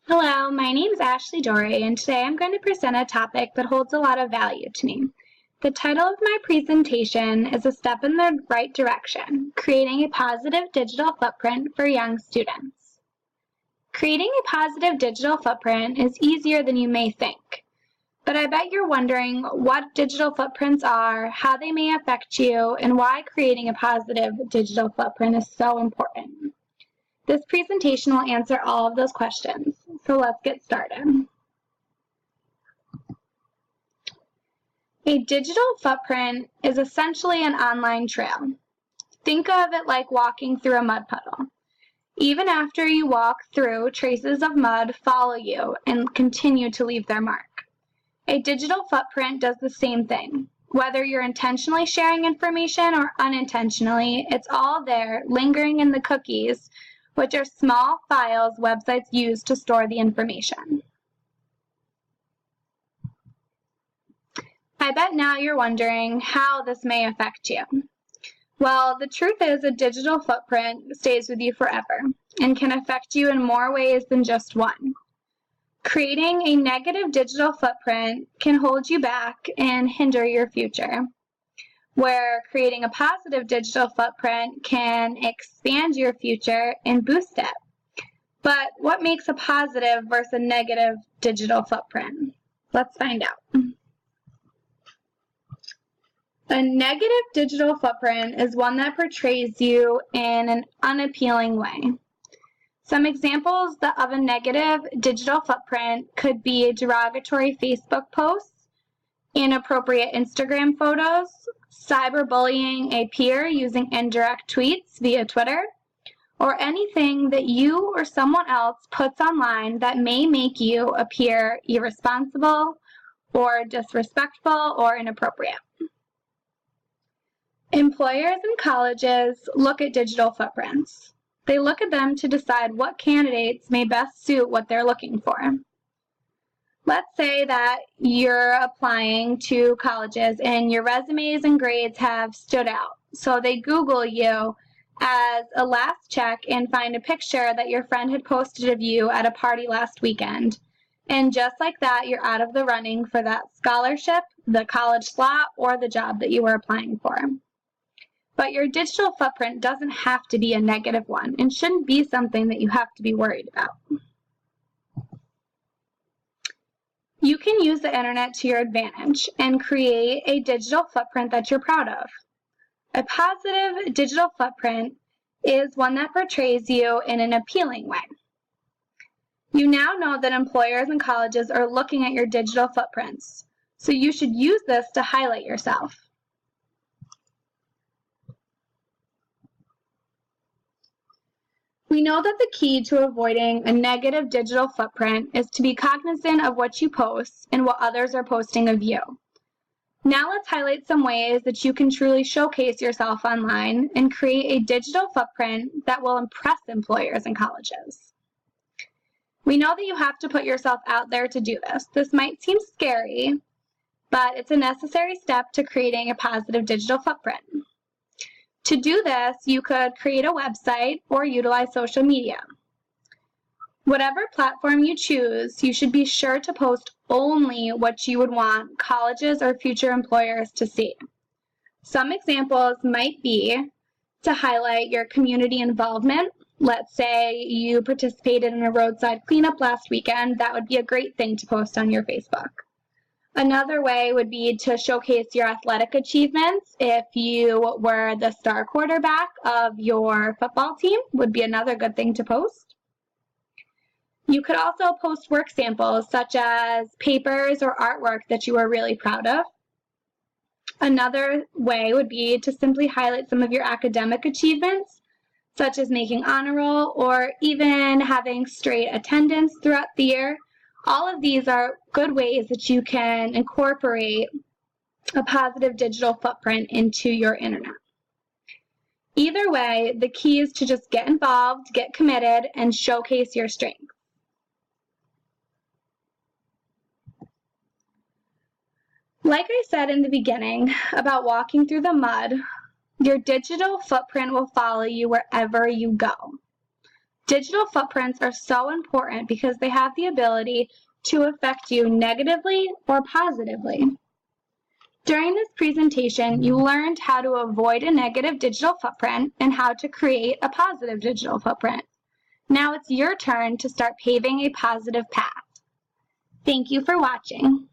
Hello, my name is Ashley Dorey, and today I'm going to present a topic that holds a lot of value to me. The title of my presentation is A Step in the Right Direction, Creating a Positive Digital Footprint for Young Students. Creating a positive digital footprint is easier than you may think, but I bet you're wondering what digital footprints are, how they may affect you, and why creating a positive digital footprint is so important. This presentation will answer all of those questions, so let's get started. A digital footprint is essentially an online trail. Think of it like walking through a mud puddle. Even after you walk through, traces of mud follow you and continue to leave their mark. A digital footprint does the same thing. Whether you're intentionally sharing information or unintentionally, it's all there, lingering in the cookies, which are small files websites use to store the information. I bet now you're wondering how this may affect you. Well, the truth is a digital footprint stays with you forever and can affect you in more ways than just one. Creating a negative digital footprint can hold you back and hinder your future, where creating a positive digital footprint can expand your future and boost it. But what makes a positive versus a negative digital footprint? Let's find out. A negative digital footprint is one that portrays you in an unappealing way. Some examples of a negative digital footprint could be derogatory Facebook posts, inappropriate Instagram photos, cyberbullying a peer using indirect tweets via Twitter, or anything that you or someone else puts online that may make you appear irresponsible or disrespectful or inappropriate. Employers and colleges look at digital footprints. They look at them to decide what candidates may best suit what they're looking for. Let's say that you're applying to colleges and your resumes and grades have stood out. So they Google you as a last check and find a picture that your friend had posted of you at a party last weekend. And just like that, you're out of the running for that scholarship, the college slot, or the job that you were applying for. But your digital footprint doesn't have to be a negative one and shouldn't be something that you have to be worried about. You can use the internet to your advantage and create a digital footprint that you're proud of. A positive digital footprint is one that portrays you in an appealing way. You now know that employers and colleges are looking at your digital footprints, so you should use this to highlight yourself. We know that the key to avoiding a negative digital footprint is to be cognizant of what you post and what others are posting of you. Now let's highlight some ways that you can truly showcase yourself online and create a digital footprint that will impress employers and colleges. We know that you have to put yourself out there to do this. This might seem scary, but it's a necessary step to creating a positive digital footprint. To do this, you could create a website or utilize social media. Whatever platform you choose, you should be sure to post only what you would want colleges or future employers to see. Some examples might be to highlight your community involvement. Let's say you participated in a roadside cleanup last weekend. That would be a great thing to post on your Facebook. Another way would be to showcase your athletic achievements. If you were the star quarterback of your football team, would be another good thing to post. You could also post work samples such as papers or artwork that you are really proud of. Another way would be to simply highlight some of your academic achievements, such as making honor roll or even having straight attendance throughout the year. All of these are good ways that you can incorporate a positive digital footprint into your internet. Either way, the key is to just get involved, get committed, and showcase your strengths. Like I said in the beginning about walking through the mud, your digital footprint will follow you wherever you go. Digital footprints are so important because they have the ability to affect you negatively or positively. During this presentation, you learned how to avoid a negative digital footprint and how to create a positive digital footprint. Now it's your turn to start paving a positive path. Thank you for watching.